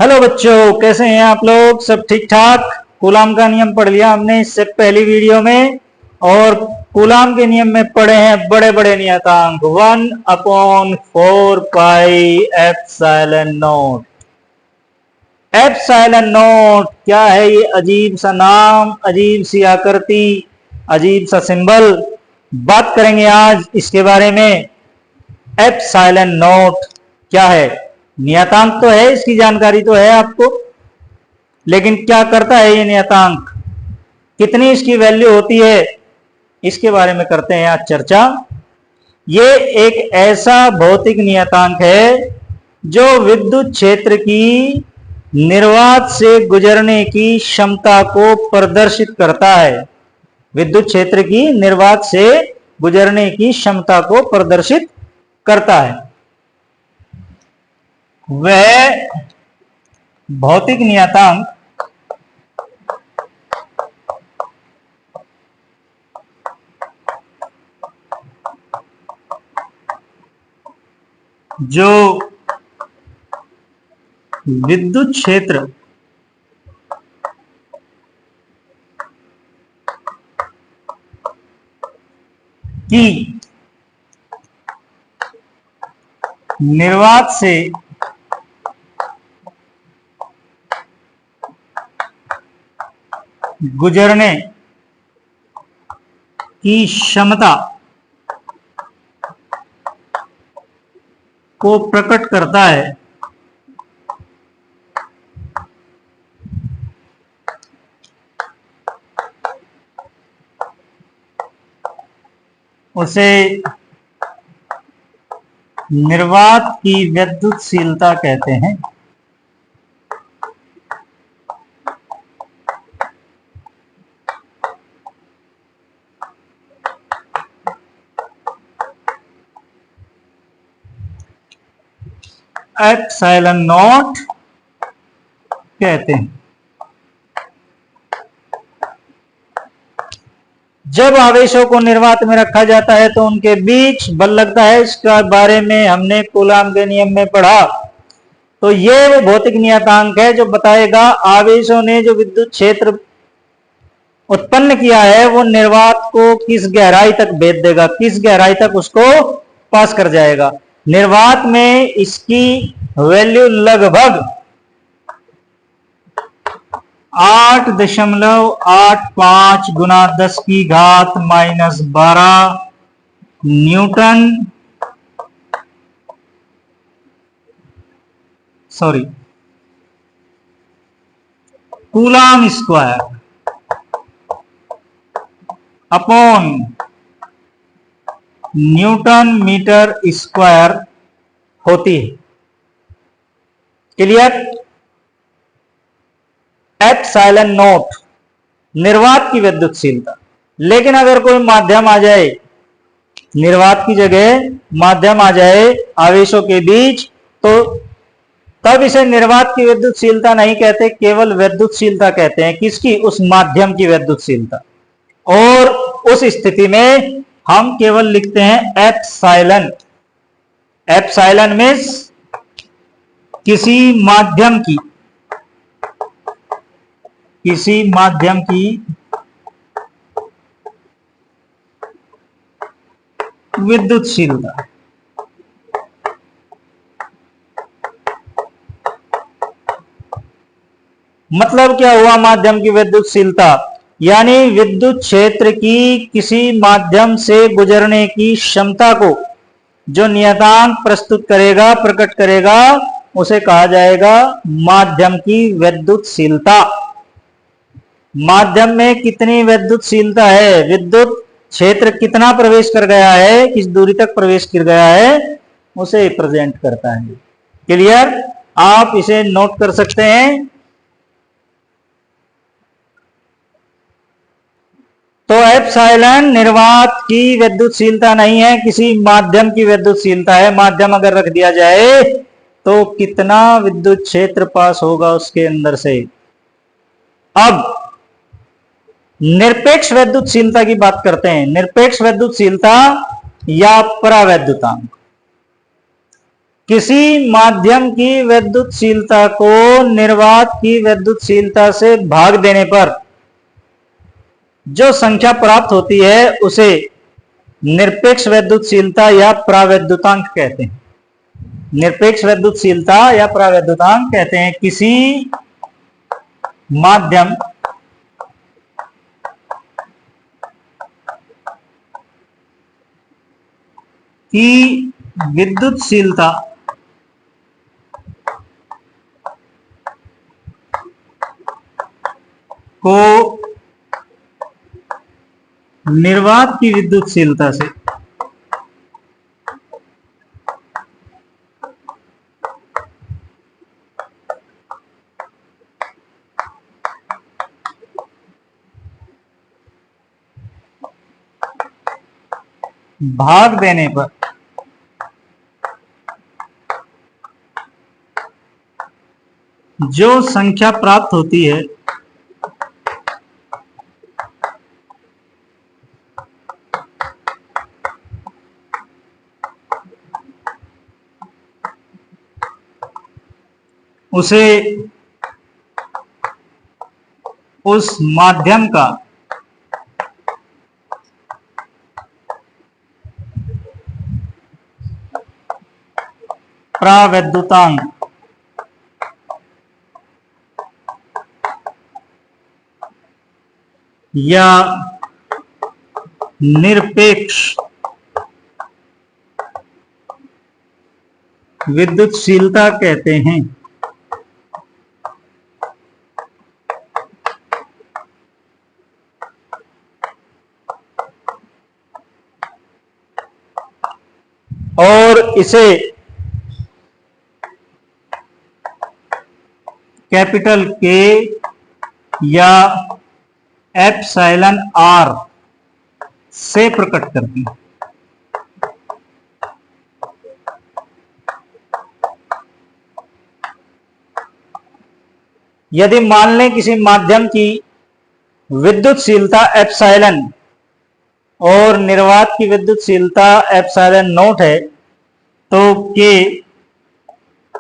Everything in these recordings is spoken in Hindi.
हेलो बच्चों, कैसे हैं आप लोग? सब ठीक ठाक? कूलाम का नियम पढ़ लिया हमने इससे पहली वीडियो में। और कूलाम के नियम में पढ़े हैं बड़े बड़े नियतांक 1/4 pi epsilon not. Epsilon not क्या है? ये अजीब सा नाम, अजीब सी आकृति, अजीब सा सिंबल। बात करेंगे आज इसके बारे में। एप्सिलॉन नॉट क्या है? नियतांक तो है, इसकी जानकारी तो है आपको, लेकिन क्या करता है ये नियतांक, कितनी इसकी वैल्यू होती है, इसके बारे में करते हैं आज चर्चा। ये एक ऐसा भौतिक नियतांक है जो विद्युत क्षेत्र की निर्वात से गुजरने की क्षमता को प्रदर्शित करता है। विद्युत क्षेत्र की निर्वात से गुजरने की क्षमता को प्रदर्शित करता है। वह भौतिक नियतांक जो विद्युत क्षेत्र की निर्वात से गुजरने की क्षमता को प्रकट करता है, उसे निर्वात की विद्युतशीलता कहते हैं। एप्सिलॉन नॉट कहते हैं। जब आवेशों को निर्वात में रखा जाता है तो उनके बीच बल लगता है। इसके बारे में हमने कूलाम के नियम में पढ़ा। तो ये वो भौतिक नियतांक है जो बताएगा आवेशों ने जो विद्युत क्षेत्र उत्पन्न किया है वो निर्वात को किस गहराई तक भेद देगा, किस गहराई तक उसको पास कर जाएगा। निर्वात में इसकी वैल्यू लगभग 8.85 गुना 10⁻⁻12 newton coulomb square upon newton metre square होती है। क्लियर? एप्सिलॉन नॉट निर्वात की विद्युतशीलता। लेकिन अगर कोई माध्यम आ जाए, निर्वात की जगह माध्यम आ जाए आवेशों के बीच, तो तब इसे निर्वात की विद्युतशीलता नहीं कहते, केवल विद्युतशीलता कहते हैं। किसकी? उस माध्यम की विद्युतशीलता। और उस स्थिति में हम केवल लिखते हैं एप्सिलॉन। एप्सिलॉन मींस किसी माध्यम की विद्युतशीलता। मतलब क्या हुआ माध्यम की विद्युतशीलता? यानी विद्युत क्षेत्र की किसी माध्यम से गुजरने की क्षमता को जो नियतांक प्रस्तुत करेगा, प्रकट करेगा, उसे कहा जाएगा माध्यम की विद्युतशीलता। माध्यम में कितनी विद्युतशीलता है, विद्युत क्षेत्र कितना प्रवेश कर गया है, किस दूरी तक प्रवेश कर गया है, उसे प्रेजेंट करता है। क्लियर? आप इसे नोट कर सकते हैं। तो एप्सिलॉन निर्वात की विद्युतशीलता नहीं है, किसी माध्यम की विद्युतशीलता है। माध्यम अगर रख दिया जाए तो कितना विद्युत क्षेत्र पास होगा उसके अंदर से। अब निरपेक्ष विद्युतशीलता की बात करते हैं। निरपेक्ष विद्युतशीलता या परावैद्युतांक। किसी माध्यम की विद्युतशीलता को निर्वात की विद्युतशीलता से भाग देने पर जो संख्या प्राप्त होती है उसे निरपेक्ष विद्युतशीलता या प्रावैद्युतांक कहते हैं। निरपेक्ष विद्युतशीलता या प्रावैद्युतांक कहते हैं किसी माध्यम की विद्युतशीलता को निर्वात की विद्युतशीलता से भाग देने पर जो संख्या प्राप्त होती है उसे उस माध्यम का प्रावैद्युतांक या निरपेक्ष विद्युतशीलता कहते हैं। और इसे कैपिटल के या एप्सिलॉन आर से प्रकट करते हैं। यदि मान लें किसी माध्यम की विद्युतशीलता एप्सिलॉन और निर्वात की विद्युतशीलता एप्सिलॉन नॉट है तो के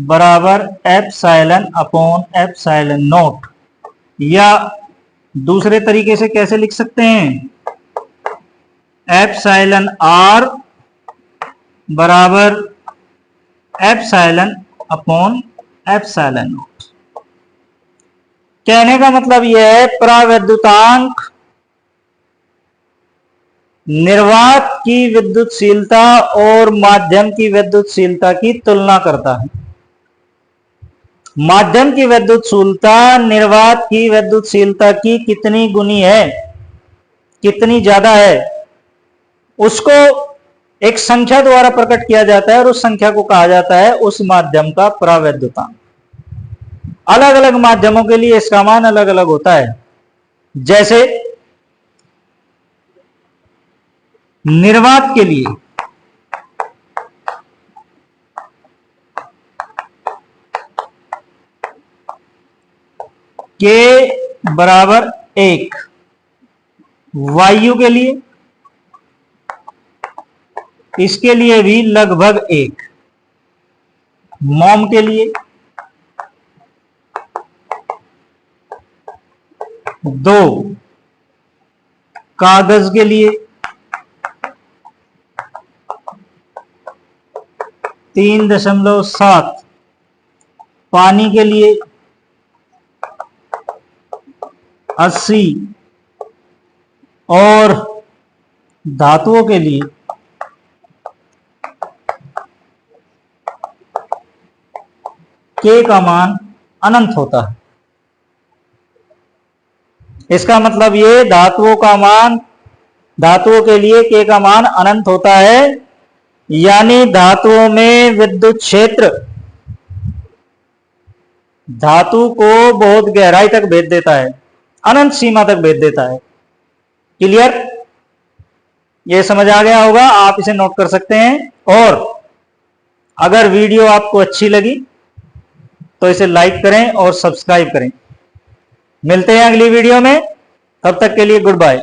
बराबर एप्सिलॉन अपॉन एप्सिलॉन नॉट, या दूसरे तरीके से कैसे लिख सकते हैं, एप्सिलॉन आर बराबर एप्सिलॉन अपॉन एप्सिलॉन नॉट। कहने का मतलब यह है प्रावैद्युतांक निर्वात की विद्युतशीलता और माध्यम की विद्युतशीलता की तुलना करता है। माध्यम की विद्युतशीलता निर्वात की विद्युतशीलता की कितनी गुनी है, कितनी ज्यादा है, उसको एक संख्या द्वारा प्रकट किया जाता है और उस संख्या को कहा जाता है उस माध्यम का प्रावैद्युतांक। अलग अलग माध्यमों के लिए इसका मान अलग अलग होता है। जैसे निर्वात के लिए के बराबर 1, वायु के लिए इसके लिए भी लगभग 1, मोम के लिए 2, कागज के लिए 3.7, पानी के लिए 80 और धातुओं के लिए के का मान अनंत होता है। इसका मतलब ये धातुओं के लिए के का मान अनंत होता है, यानी धातुओं में विद्युत क्षेत्र धातु को बहुत गहराई तक भेद देता है, अनंत सीमा तक भेद देता है। क्लियर? ये समझ आ गया होगा, आप इसे नोट कर सकते हैं। और अगर वीडियो आपको अच्छी लगी तो इसे लाइक करें और सब्सक्राइब करें। मिलते हैं अगली वीडियो में, तब तक के लिए गुड बाय।